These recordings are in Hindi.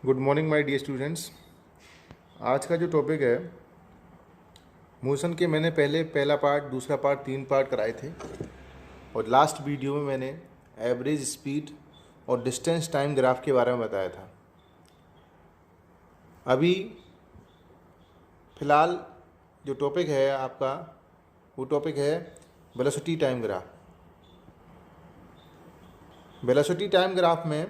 Good morning my dear students. आज का जो टॉपिक है मोशन के, मैंने पहला पार्ट, दूसरा पार्ट, 3 पार्ट कराए थे और लास्ट वीडियो में मैंने एवरेज स्पीड और डिस्टेंस टाइम ग्राफ के बारे में बताया था। अभी फ़िलहाल जो टॉपिक है आपका, वो टॉपिक है velocity time graph. Velocity time graph में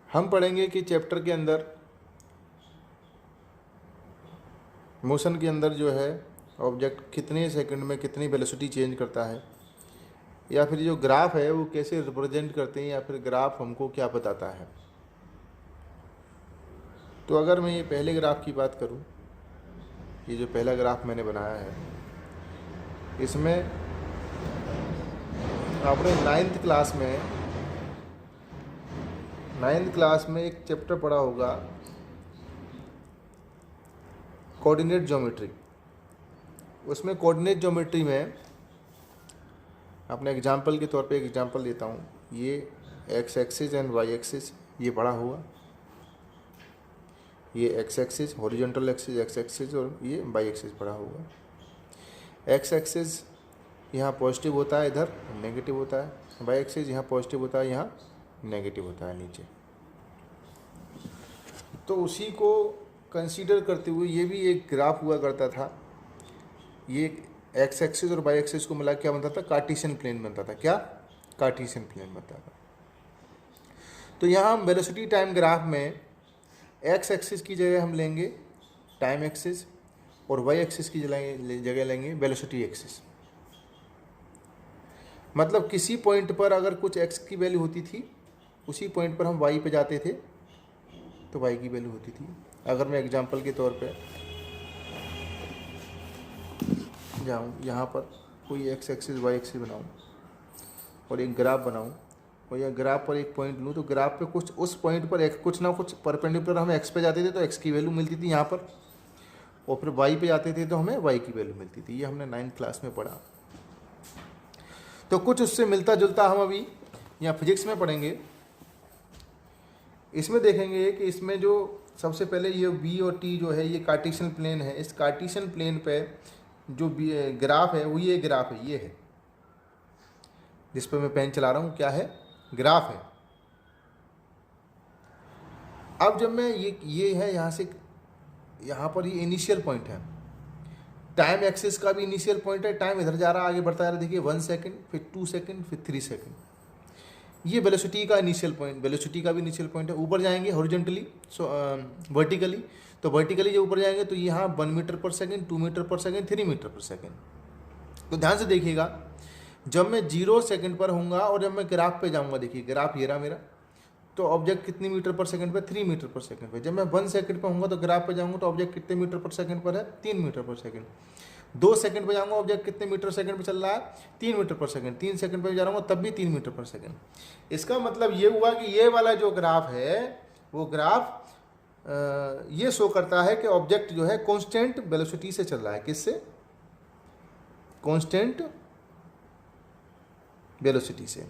हम पढ़ेंगे कि चैप्टर के अंदर मोशन के अंदर जो है ऑब्जेक्ट कितने सेकंड में कितनी वेलोसिटी चेंज करता है, या फिर जो ग्राफ है वो कैसे रिप्रेजेंट करते हैं, या फिर ग्राफ हमको क्या बताता है। तो अगर मैं ये पहले ग्राफ की बात करूं, ये जो पहला ग्राफ मैंने बनाया है, इसमें आपने नाइन्थ क्लास में एक चैप्टर पढ़ा होगा, कोऑर्डिनेट ज्योमेट्री। उसमें कोऑर्डिनेट ज्योमेट्री में अपने एग्जांपल के तौर पे एक एग्जांपल देता हूँ। ये X axis and Y axis ये पढ़ा हुआ, ये X axis horizontal axis X axis और ये वाई एक्सिस पढ़ा हुआ। एक्स एक्सिस यहाँ पॉजिटिव होता है, इधर नेगेटिव होता है। वाई एक्सिस यहाँ पॉजिटिव होता है, यहाँ नेगेटिव होता है नीचे। तो उसी को कंसीडर करते हुए ये भी एक ग्राफ हुआ करता था। ये एक्स एक्सिस और वाई एक्सिस को मिला क्या बनता था? कार्टेशियन प्लेन बनता था। क्या? कार्टेशियन प्लेन बनता था। तो यहाँ हम वेलोसिटी टाइम ग्राफ में एक्स एक्सिस की जगह हम लेंगे टाइम एक्सिस और वाई एक्सिस की जगह लेंगे वेलोसिटी एक्सिस। मतलब किसी पॉइंट पर अगर कुछ एक्स की वैल्यू होती थी, उसी पॉइंट पर हम वाई पे जाते थे तो वाई की वैल्यू होती थी। अगर मैं एग्जांपल के तौर पे जाऊँ, यहाँ पर कोई एक्स एक्सिस वाई एक्सिस बनाऊँ और एक ग्राफ बनाऊँ और यह ग्राफ पर एक पॉइंट लूँ, तो ग्राफ पे कुछ उस पॉइंट पर कुछ ना कुछ परपेंडिकुलर हम एक्स पे जाते थे तो एक्स की वैल्यू मिलती थी यहाँ पर, और फिर वाई पे जाते थे तो हमें वाई की वैल्यू मिलती थी। ये हमने 9th क्लास में पढ़ा। तो कुछ उससे मिलता जुलता हम अभी यहाँ फिजिक्स में पढ़ेंगे। इसमें देखेंगे कि इसमें जो सबसे पहले ये v और t जो है ये कार्टेशियन प्लेन है। इस कार्टेशियन प्लेन पे जो ग्राफ है वो ये ग्राफ है, ये है जिस पर मैं पेन चला रहा हूँ, क्या है? ग्राफ है। अब जब मैं ये है यहाँ से यहाँ पर ये इनिशियल पॉइंट है। टाइम एक्सिस का भी इनिशियल पॉइंट है। टाइम इधर जा रहा है, आगे बढ़ता जा रहा है। देखिए 1 सेकेंड, फिर 2 सेकेंड, फिर 3 सेकेंड। ये वेलोसिटी का इनिशियल पॉइंट, वेलोसिटी का भी इनिशियल पॉइंट है। ऊपर जाएंगे हॉरिजॉन्टली, वर्टिकली, तो वर्टिकली जब ऊपर जाएंगे तो यहाँ 1 मीटर पर सेकेंड, 2 मीटर पर सेकेंड, 3 मीटर पर सेकेंड। तो ध्यान से देखिएगा, जब मैं 0 सेकेंड पर होऊंगा और जब मैं ग्राफ पे जाऊँगा, देखिए ग्राफ ये रहा मेरा, तो ऑब्जेक्ट कितनी मीटर पर सेकंड पे? 3 मीटर पर सेकंड पे। जब मैं 1 सेकंड पे होऊंगा तो ग्राफ पे जाऊँगा तो ऑब्जेक्ट कितने मीटर पर सेकंड पर है? 3 मीटर पर सेकंड। 2 सेकंड पे जाऊँगा, ऑब्जेक्ट कितने मीटर सेकंड पे चल रहा है? 3 मीटर पर सेकंड। 3 सेकंड पे जा रहा हूँ तब भी 3 मीटर पर सेकंड। इसका मतलब ये हुआ कि ये वाला जो ग्राफ है वो ग्राफ ये शो करता है कि ऑब्जेक्ट जो है कॉन्स्टेंट वेलोसिटी से चल रहा है। किससे? कॉन्स्टेंट वेलोसिटी से।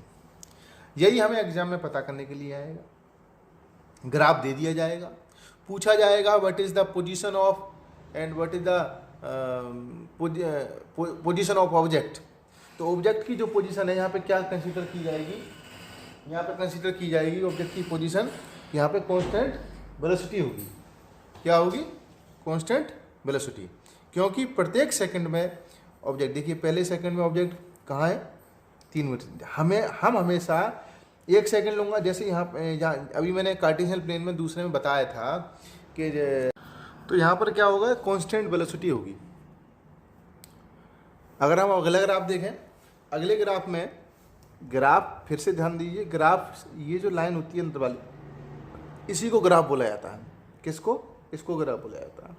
यही हमें एग्जाम में पता करने के लिए आएगा। ग्राफ दे दिया जाएगा, पूछा जाएगा what is the position of and what is the position of object. तो ऑब्जेक्ट की जो पोजीशन है यहाँ पे क्या कंसीडर की जाएगी? यहाँ पे कंसीडर की जाएगी ऑब्जेक्ट की पोजीशन, यहाँ पे कांस्टेंट वेलोसिटी होगी। क्या होगी? Constant velocity. क्योंकि प्रत्येक सेकंड में ऑब्जेक्ट, देखिए पहले सेकंड में ऑब्जेक्ट कहाँ है? 3 मीटर। हम हमेशा 1 सेकंड लूँगा। जैसे यहाँ अभी मैंने कार्टेशियन प्लेन में दूसरे में बताया था कि तो यहाँ पर क्या होगा? कांस्टेंट वेलोसिटी होगी। अगर हम अगला ग्राफ देखें, अगले ग्राफ में, ग्राफ फिर से ध्यान दीजिए, ग्राफ ये जो लाइन होती है अंदर वाली, इसी को ग्राफ बोला जाता है। किसको? इसको ग्राफ बोला जाता है।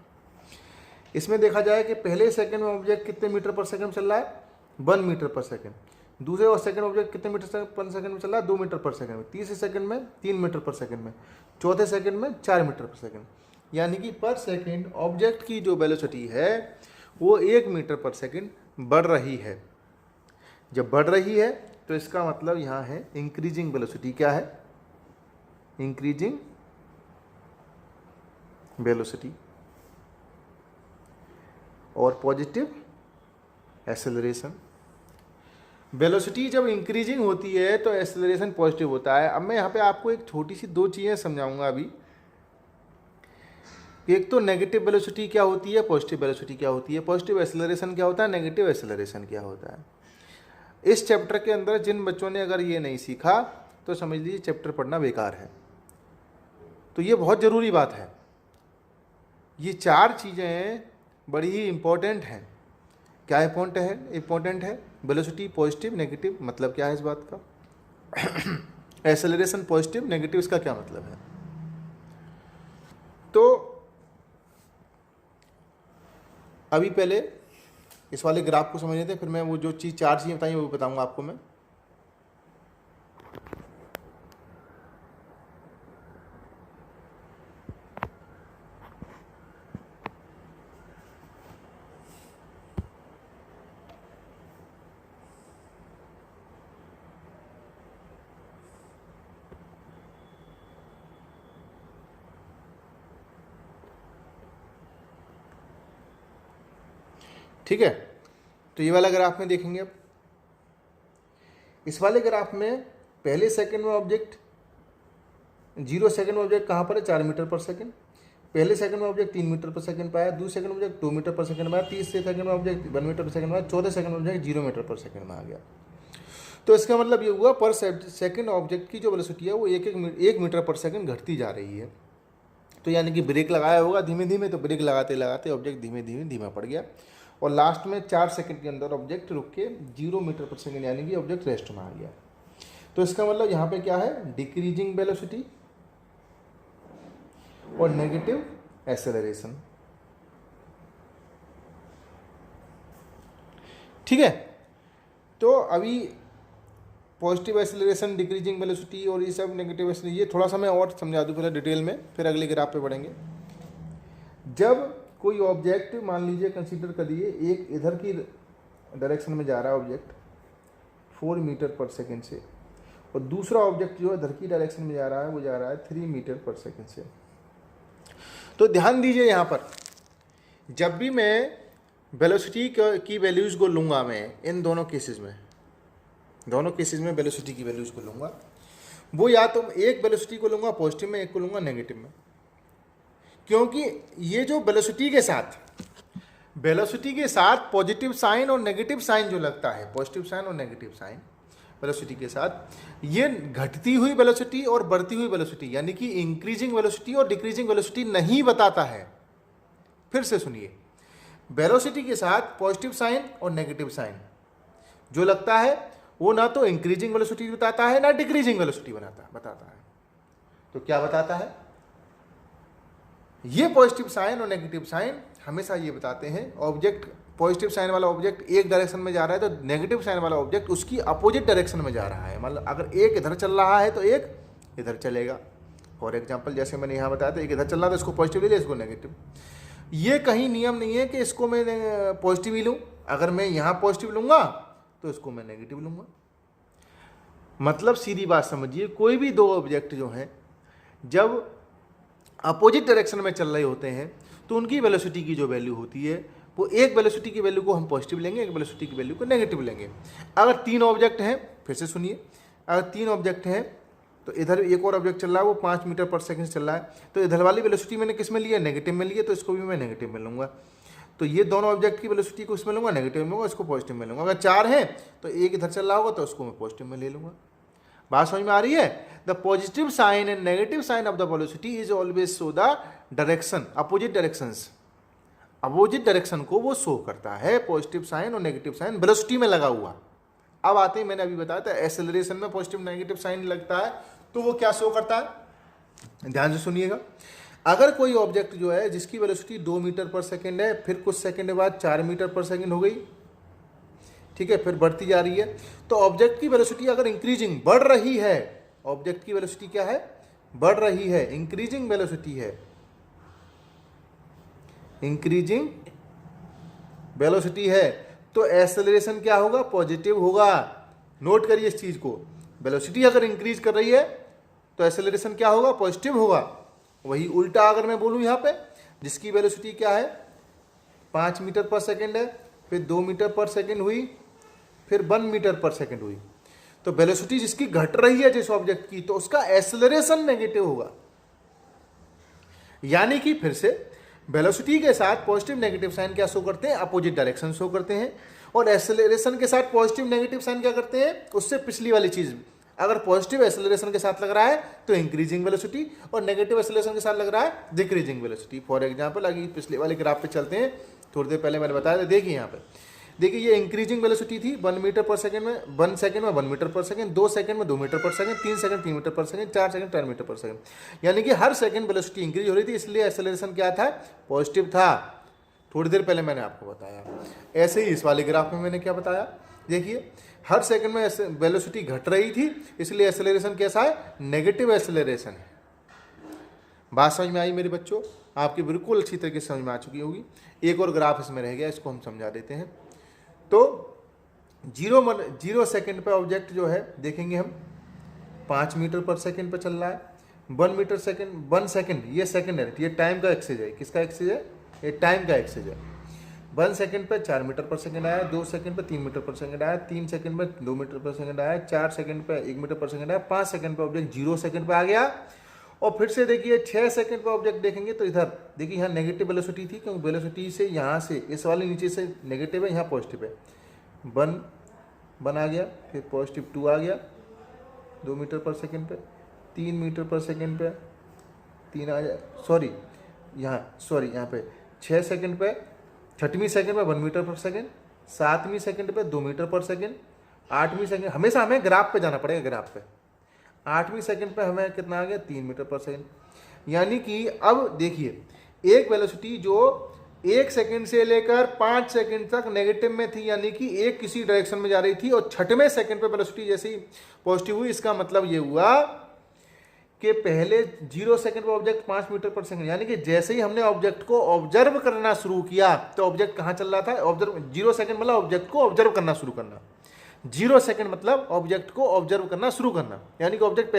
इसमें देखा जाए कि पहले सेकंड में ऑब्जेक्ट कितने मीटर पर सेकंड चल रहा है? 1 मीटर पर सेकंड। दूसरे और सेकंड ऑब्जेक्ट कितने मीटर पर सेकंड में चल रहा है? 2 मीटर पर सेकंड में। तीसरे सेकंड में 3 मीटर पर सेकंड में। चौथे सेकंड में 4 मीटर पर सेकंड। यानी कि पर सेकंड ऑब्जेक्ट की जो वेलोसिटी है वो 1 मीटर पर सेकंड बढ़ रही है। जब बढ़ रही है तो इसका मतलब यहाँ है इंक्रीजिंग वेलोसिटी। क्या है? इंक्रीजिंग वेलोसिटी और पॉजिटिव एक्सेलरेशन। वेलोसिटी जब इंक्रीजिंग होती है तो एक्सेलरेशन पॉजिटिव होता है। अब मैं यहाँ पे आपको एक छोटी सी दो चीज़ें समझाऊंगा अभी। एक तो नेगेटिव वेलोसिटी क्या होती है, पॉजिटिव वेलोसिटी क्या होती है, पॉजिटिव एक्सेलरेशन क्या होता है, नेगेटिव एक्सेलरेशन क्या होता है। इस चैप्टर के अंदर जिन बच्चों ने अगर ये नहीं सीखा तो समझ लीजिए चैप्टर पढ़ना बेकार है। तो ये बहुत ज़रूरी बात है। ये चार चीज़ें बड़ी ही इम्पोर्टेंट हैं। क्या इम्पोर्टेंट है? वेलोसिटी पॉजिटिव नेगेटिव, मतलब क्या है इस बात का। एक्सेलरेशन पॉजिटिव नेगेटिव, इसका क्या मतलब है। तो अभी पहले इस वाले ग्राफ को समझ लेते हैं, फिर मैं वो जो चार चीज़ें बताई वो बताऊंगा आपको मैं। ठीक है, तो ये वाला ग्राफ में देखेंगे। अब इस वाले ग्राफ में पहले सेकंड में ऑब्जेक्ट 0 सेकंड में ऑब्जेक्ट कहाँ पर है, 4 मीटर पर सेकंड। पहले सेकंड में ऑब्जेक्ट 3 मीटर पर सेकंड पाया, दूसरे सेकंड में ऑब्जेक्ट 2 मीटर पर सेकंड पाया, तीसरे सेकंड में ऑब्जेक्ट 1 मीटर पर सेकंड पाया, चौथे सेकंड में ऑब्जेक्ट 0 मीटर पर सेकंड में आ गया। तो इसका मतलब ये हुआ पर सेकंड ऑब्जेक्ट की जो वेलोसिटी है वो एक मीटर पर सेकंड घटती जा रही है। तो यानी कि ब्रेक लगाया होगा धीमे धीमे, तो ब्रेक लगाते लगाते ऑब्जेक्ट धीमे धीमे धीमा पड़ गया और लास्ट में 4 सेकंड के अंदर ऑब्जेक्ट रुक के 0 मीटर पर सेकंड यानी कि ऑब्जेक्ट रेस्ट में आ गया। तो इसका मतलब यहाँ पे क्या है, डिक्रीजिंग वेलोसिटी और नेगेटिव एक्सेलरेशन। ठीक है, तो अभी पॉजिटिव एक्सेलरेशन, डिक्रीजिंग वेलोसिटी और ये सब नेगेटिव एक्सेलरेशन, ये थोड़ा सा मैं और समझा दूँ पहले डिटेल में, फिर अगले ग्राफ पे बढ़ेंगे। जब कोई ऑब्जेक्ट मान लीजिए कंसीडर करिए एक इधर की डायरेक्शन में जा रहा है ऑब्जेक्ट 4 मीटर पर सेकंड से, और दूसरा ऑब्जेक्ट जो इधर की डायरेक्शन में जा रहा है वो जा रहा है 3 मीटर पर सेकंड से। तो ध्यान दीजिए यहाँ पर, जब भी मैं वेलोसिटी की वैल्यूज़ को लूँगा, मैं इन दोनों केसेस में वेलोसिटी की वैल्यूज़ को लूँगा, वो या तो एक वेलोसिटी को लूँगा पॉजिटिव में, एक को लूँगा नेगेटिव में। क्योंकि ये जो वेलोसिटी के साथ पॉजिटिव साइन और नेगेटिव साइन जो लगता है, पॉजिटिव साइन और नेगेटिव साइन वेलोसिटी के साथ, ये घटती हुई वेलोसिटी और बढ़ती हुई वेलोसिटी यानी कि इंक्रीजिंग वेलोसिटी और डिक्रीजिंग वेलोसिटी नहीं बताता है। फिर से सुनिए, वेलोसिटी के साथ पॉजिटिव साइन और नेगेटिव साइन जो लगता है वो ना तो इंक्रीजिंग वेलोसिटी बताता है ना डिक्रीजिंग वेलोसिटी बताता है। तो क्या बताता है? ये पॉजिटिव साइन और नेगेटिव साइन हमेशा ये बताते हैं ऑब्जेक्ट, पॉजिटिव साइन वाला ऑब्जेक्ट एक डायरेक्शन में जा रहा है तो नेगेटिव साइन वाला ऑब्जेक्ट उसकी अपोजिट डायरेक्शन में जा रहा है। मतलब अगर एक इधर चल रहा है तो एक इधर चलेगा। फॉर एग्जांपल जैसे मैंने यहाँ बताया था, एक इधर चल रहा था, इसको पॉजिटिव ले लिया, इसको नेगेटिव। ये कहीं नियम नहीं है कि इसको मैं पॉजिटिव ही लूँ, अगर मैं यहाँ पॉजिटिव लूँगा तो इसको मैं नेगेटिव लूँगा। मतलब सीधी बात समझिए, कोई भी दो ऑब्जेक्ट जो हैं जब अपोजिट डायरेक्शन में चल रहे होते हैं तो उनकी वेलोसिटी की जो वैल्यू होती है वो एक वेलोसिटी की वैल्यू को हम पॉजिटिव लेंगे, एक वेलोसिटी की वैल्यू को नेगेटिव लेंगे। अगर 3 ऑब्जेक्ट हैं, फिर से सुनिए, अगर 3 ऑब्जेक्ट हैं तो इधर एक और ऑब्जेक्ट चल रहा है वो 5 मीटर पर सेकंड चल रहा है, तो इधर वाली वेलोसिटी मैंने किस में ली है, नेगेटिव में ली है, तो इसको भी मैं नेगेटिव में लूँगा। तो ये दोनों ऑब्जेक्ट की वेलोसिटी को इसमें लूँगा, नेगेटिव में लूँगा, इसको पॉजिटिव में लूँगा। अगर 4 हैं तो एक इधर चल रहा होगा तो उसको मैं पॉजिटिव में ले लूँगा। बात समझ में आ रही है? The positive sign and negative sign of the velocity is always show the direction, opposite directions. Opposite direction को वो शो करता है, पॉजिटिव साइन और नेगेटिव साइन वेलोसिटी में लगा हुआ। अब आते हैं, मैंने अभी बताया था एक्सेलरेशन में पॉजिटिव नेगेटिव साइन लगता है तो वो क्या शो करता है, ध्यान से सुनिएगा। अगर कोई ऑब्जेक्ट जो है जिसकी वेलोसिटी 2 मीटर पर सेकेंड है, फिर कुछ सेकेंड बाद 4 मीटर पर सेकेंड हो गई, ठीक है, फिर बढ़ती जा रही है, तो ऑब्जेक्ट की वेलोसिटी अगर इंक्रीजिंग बढ़ रही है, ऑब्जेक्ट की वेलोसिटी क्या है, बढ़ रही है, इंक्रीजिंग वेलोसिटी है, इंक्रीजिंग वेलोसिटी है, तो एक्सेलरेशन क्या होगा, पॉजिटिव होगा। नोट करिए इस चीज को, वेलोसिटी अगर इंक्रीज कर रही है तो एक्सेलरेशन क्या होगा, पॉजिटिव होगा। वही उल्टा अगर मैं बोलूँ यहाँ पे, जिसकी वेलोसिटी क्या है 5 मीटर पर सेकेंड है, फिर 2 मीटर पर सेकेंड हुई, फिर 1 मीटर पर सेकेंड हुई, तो वेलोसिटी जिसकी घट रही है जिस ऑब्जेक्ट की, तो उसका एक्सेलरेशन नेगेटिव होगा। यानी कि फिर से वेलोसिटी के साथ पॉजिटिव नेगेटिव साइन क्या शो करते हैं, अपोजिट डायरेक्शन शो करते हैं। और एक्सेलरेशन के साथ पॉजिटिव नेगेटिव साइन क्या करते हैं, उससे पिछली वाली चीज, अगर पॉजिटिव एक्सेलरेशन के साथ लग रहा है तो इंक्रीजिंग वेलोसिटी, और नेगेटिव एक्सेलरेशन के साथ लग रहा है डिक्रीजिंग वेलोसिटी। फॉर एग्जांपल अगर पिछले वाले ग्राफ पे चलते हैं, थोड़ी देर पहले मैंने बताया था, देखिए यहाँ पे देखिए ये इंक्रीजिंग वेलोसिटी थी 1 मीटर पर सेकंड में, 1 सेकंड में 1 मीटर पर सेकंड, 2 सेकंड में 2 मीटर पर सेकंड, 3 सेकंड 3 मीटर पर सेकंड, 4 सेकंड 4 मीटर पर सेकंड। यानी कि हर सेकंड वेलोसिटी इंक्रीज हो रही थी, इसलिए एक्सेलरेशन क्या था, पॉजिटिव था। थोड़ी देर पहले मैंने आपको बताया। ऐसे ही इस वाले ग्राफ में मैंने क्या बताया, देखिए हर सेकंड में वेलोसिटी घट रही थी, इसलिए एक्सेलरेशन कैसा है, नेगेटिव एक्सेलरेशन है। बात समझ में आई मेरे बच्चों, आपकी बिल्कुल अच्छी तरीके से समझ में आ चुकी होगी। एक और ग्राफ इसमें रह गया, इसको हम समझा देते हैं। तो 0 सेकंड पे ऑब्जेक्ट जो है देखेंगे हम 5 मीटर पर सेकंड पे चल रहा है, 1 सेकंड ये सेकंड है, ये टाइम का एक्सेज है। किसका एक्सेज है, ये टाइम का एक्सेज है। 1 सेकंड पे 4 मीटर पर सेकंड आया, 2 सेकंड पे 3 मीटर पर सेकंड आया, 3 सेकंड पे 2 मीटर पर सेकंड आया, 4 सेकंड पे 1 मीटर पर सेकंड आया, 5 सेकंड पे ऑब्जेक्ट 0 सेकंड पे आ गया। और फिर से देखिए 6 सेकंड पे ऑब्जेक्ट देखेंगे तो इधर देखिए यहाँ नेगेटिव वेलोसिटी थी, क्योंकि वेलोसिटी से यहाँ से इस वाले नीचे से नेगेटिव है, यहाँ पॉजिटिव है। 1 आ गया, फिर पॉजिटिव 2 आ गया 2 मीटर पर सेकंड पे, 3 मीटर पर सेकंड पे 3 आ गया, यहाँ पे 6 सेकंड पे, 6वीं सेकंड पे 1 मीटर पर सेकंड, 7वीं सेकंड पे 2 मीटर पर सेकंड, 8वीं सेकंड, हमेशा हमें ग्राफ पे जाना पड़ेगा, ग्राफ पे 8वीं सेकंड पे हमें कितना आ गया 3 मीटर पर सेकंड। यानी कि अब देखिए एक वेलोसिटी जो 1 सेकंड से लेकर 5 सेकंड तक नेगेटिव में थी, यानी कि एक किसी डायरेक्शन में जा रही थी, और 6वें सेकंड पे वेलोसिटी जैसे ही पॉजिटिव हुई, इसका मतलब ये हुआ कि पहले 0 सेकंड पे ऑब्जेक्ट 5 मीटर पर सेकंड, यानी कि जैसे ही हमने ऑब्जेक्ट को ऑब्जर्व करना शुरू किया तो ऑब्जेक्ट कहाँ चल रहा था, ऑब्जर्व। 0 सेकंड मतलब ऑब्जेक्ट को ऑब्जर्व करना शुरू करना, 0 सेकंड मतलब ऑब्जेक्ट को ऑब्जर्व करना शुरू करना, यानी कि ऑब्जेक्ट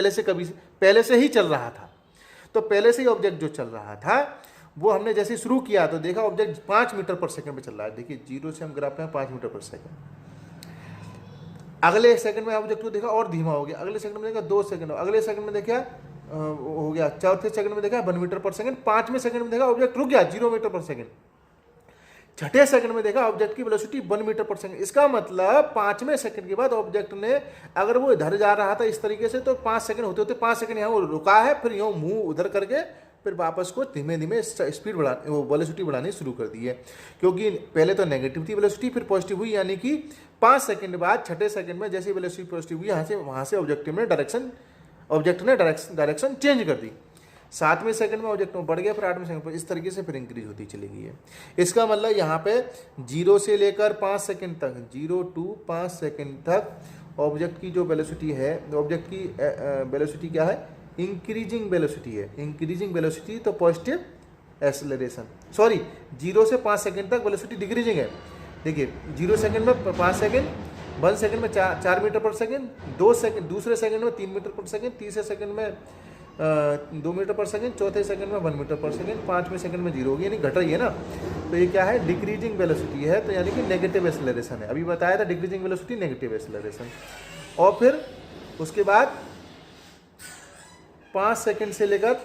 पहले से ही चल रहा था। तो पहले से ही ऑब्जेक्ट जो चल रहा था वो हमने जैसे शुरू किया तो देखा ऑब्जेक्ट 5 मीटर पर सेकंड पे चल रहा है। देखिए 0 से हम ग्राफ में 5 मीटर पर सेकंड। अगले सेकंड में ऑब्जेक्ट को देखा और धीमा हो गया, अगले सेकंड में देखा 2 सेकंड, अगले सेकंड में देखा हो गया, चौथे सेकंड में देखा 1 मीटर पर सेकंड, 5वें सेकंड में देखा ऑब्जेक्ट रुक गया 0 मीटर पर सेकंड, 6ठे सेकंड में देखा ऑब्जेक्ट की वेलोसिटी 1 मीटर पर सेकंड। इसका मतलब 5वें सेकंड के बाद ऑब्जेक्ट ने, अगर वो इधर जा रहा था इस तरीके से, तो 5 सेकंड होते होते 5 सेकंड यहाँ वो रुका है, फिर यूँ मुंह उधर करके फिर वापस को धीमे धीमे स्पीड वो वेलोसिटी बढ़ानी शुरू कर दी है, क्योंकि पहले तो नेगेटिव थी वेलोसिटी, फिर पॉजिटिव हुई। यानी कि 5 सेकंड बाद 6ठे सेकंड में जैसे वेलोसिटी पॉजिटिव हुई, वहाँ से ऑब्जेक्ट ने डायरेक्शन चेंज कर दी। 7वें सेकंड में ऑब्जेक्ट में बढ़ गया, फिर 8वें सेकंड पर, इस तरीके से फिर इंक्रीज होती चली गई है। इसका मतलब यहाँ पे 0 से लेकर 5 सेकंड तक, 0 to 5 सेकंड तक ऑब्जेक्ट की जो वेलोसिटी है, ऑब्जेक्ट की वेलोसिटी क्या है, इंक्रीजिंग वेलोसिटी है। इंक्रीजिंग वेलोसिटी तो पॉजिटिव एक्सेलरेशन, सॉरी 0 से 5 सेकंड तक वेलोसिटी डिक्रीजिंग है। देखिए 0 सेकंड में 5 सेकंड, 1 सेकंड में 4 मीटर पर सेकंड, 2 सेकंड, दूसरे सेकंड में 3 मीटर पर सेकंड, तीसरे सेकंड में 2 मीटर पर सेकंड, चौथे सेकंड में 1 मीटर पर सेकंड, 5वें सेकंड में 0 होगी, यानी घट रही है ना। तो ये क्या है, डिक्रीजिंग वेलोसिटी है, तो यानी कि नेगेटिव एक्सेलरेशन है। अभी बताया था डिक्रीजिंग वेलोसिटी नेगेटिव एक्सेलरेशन। और फिर उसके बाद 5 सेकंड से लेकर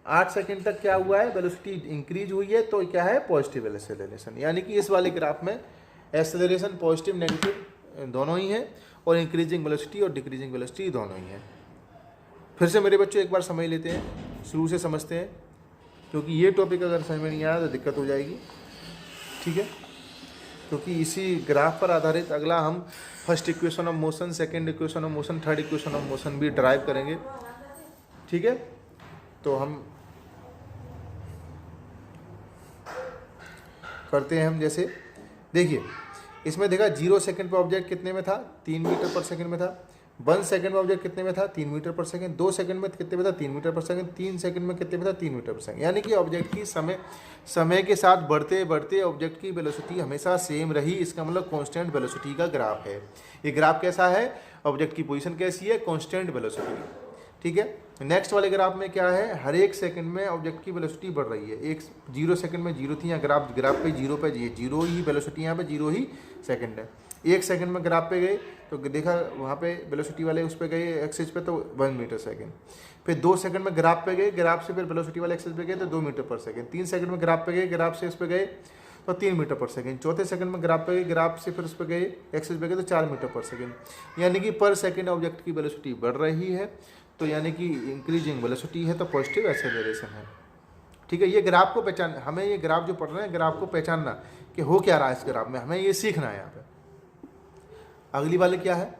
8 सेकंड तक क्या हुआ है, वेलोसिटी इंक्रीज हुई है, तो क्या है, पॉजिटिव एक्सेलरेशन। यानी कि इस वाले ग्राफ में एक्सेलरेशन पॉजिटिव नेगेटिव दोनों ही है, और इंक्रीजिंग वेलोसिटी और डिक्रीजिंग वेलोसिटी दोनों ही है। फिर से मेरे बच्चों एक बार समझ लेते हैं, शुरू से समझते हैं, क्योंकि ये टॉपिक अगर समझ में नहीं आया तो दिक्कत हो जाएगी, ठीक है। क्योंकि इसी ग्राफ पर आधारित अगला हम first equation of motion, second equation of motion, third equation of motion भी ड्राइव करेंगे, ठीक है। तो हम करते हैं, हम जैसे देखिए इसमें देखा 0 सेकंड पर ऑब्जेक्ट कितने में था, 3 मीटर पर सेकंड में था। 1 सेकंड में ऑब्जेक्ट कितने में था, 3 मीटर पर सेकंड। 2 सेकंड में कितने में था, 3 मीटर पर सेकंड। 3 सेकंड में कितने में था, 3 मीटर पर सेकंड। यानी कि ऑब्जेक्ट की समय के साथ बढ़ते बढ़ते ऑब्जेक्ट की वेलोसिटी हमेशा सेम रही। इसका मतलब कांस्टेंट वेलोसिटी का ग्राफ है। ये ग्राफ कैसा है, ऑब्जेक्ट की पोजीशन कैसी है, कांस्टेंट वेलोसिटी, ठीक है। नेक्स्ट वाले ग्राफ में क्या है, हर एक सेकंड में ऑब्जेक्ट की वेलोसिटी बढ़ रही है। एक 0 सेकंड में 0 थी, यहाँ ग्राफ पे 0 पे ये 0 ही वेलोसिटी, यहाँ पे 0 ही सेकंड है। 1 सेकंड में ग्राफ पे गए तो देखा वहाँ पे वेलोसिटी वाले उस पे गए एक्सिस पे तो 1 मीटर सेकंड। फिर 2 सेकंड में ग्राफ पे गए, ग्राफ से फिर वेलोसिटी वाले एक्सिस पे गए तो 2 मीटर पर सेकंड। 3 सेकंड में ग्राफ पे गए, ग्राफ से इस पे गए तो 3 मीटर पर सेकंड। चौथे सेकंड में ग्राफ पे गए, ग्राफ से फिर उस पे गए एक्सिस पे गए तो 4 मीटर पर सेकंड। यानी कि पर सेकंड ऑब्जेक्ट की वेलोसिटी बढ़ रही है, तो यानी कि इंक्रीजिंग वेलोसिटी है, तो पॉजिटिव एक्सेलरेशन है। ठीक है, ये ग्राफ को पहचान, हमें ये ग्राफ जो पढ़ रहे हैं ग्राफ को पहचानना कि हो क्या रहा है इस ग्राफ में, हमें ये सीखना है यहाँ पे। अगली वाली क्या है,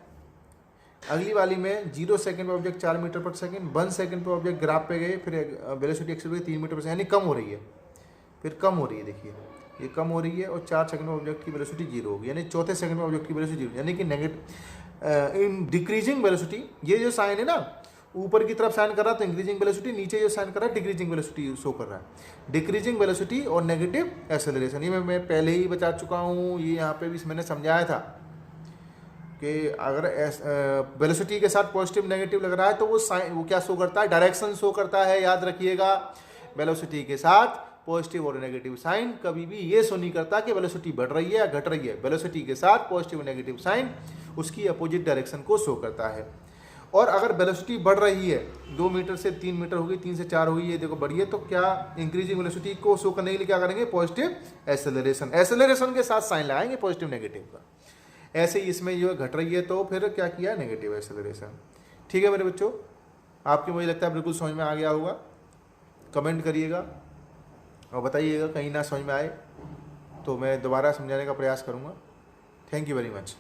अगली वाली में 0 सेकंड में ऑब्जेक्ट 4 मीटर पर सेकंड, 1 सेकंड पे ऑब्जेक्ट ग्राफ पे गए, फिर वेलोसिटी एक्सेलरेट 3 मीटर पर सेकंड, यानी कम हो रही है, फिर कम हो रही है। देखिए ये कम हो रही है और 4 सेकंड में ऑब्जेक्ट की वेलोसिटी 0 होगी, यानी चौथे सेकंड में ऑब्जेक्ट की वेलोसिटी 0, यानी कि नेगेटिव इन डिक्रीजिंग वेलोसिटी। ये जो साइन है ना, ऊपर की तरफ साइन कर रहा है तो इंक्रीजिंग वेलोसिटी, नीचे जो साइन कर रहा है डिक्रीजिंग वेलोसिटी शो कर रहा है। डिक्रीजिंग वेलोसिटी और नेगेटिव एक्सेलरेशन, ये मैं पहले ही बता चुका हूँ, ये यहाँ पे भी मैंने समझाया था कि अगर वेलोसिटी के साथ पॉजिटिव नेगेटिव लग रहा है तो वो साइन, वो क्या शो करता है, डायरेक्शन शो करता है। याद रखिएगा, वेलोसिटी के साथ पॉजिटिव और नेगेटिव साइन कभी भी ये शो नहीं करता कि वेलोसिटी बढ़ रही है या घट रही है। वेलोसिटी के साथ पॉजिटिव और नेगेटिव साइन उसकी अपोजिट डायरेक्शन को शो करता है। और अगर वेलोसिटी बढ़ रही है, 2 मीटर से 3 मीटर होगी, 3 से 4 होगी, ये देखो बढ़ी है, तो क्या इंक्रीजिंग वेलोसिटी को शो करने के लिए क्या करेंगे, पॉजिटिव एक्सेलरेशन। एक्सेलरेशन के साथ साइन लगाएंगे पॉजिटिव नेगेटिव का। ऐसे ही इसमें जो घट रही है तो फिर क्या किया, नेगेटिव एक्सेलरेशन। ठीक है मेरे बच्चों, आपको मुझे लगता है बिल्कुल समझ में आ गया होगा। कमेंट करिएगा और बताइएगा कहीं ना समझ में आए तो मैं दोबारा समझाने का प्रयास करूँगा। Thank you very much.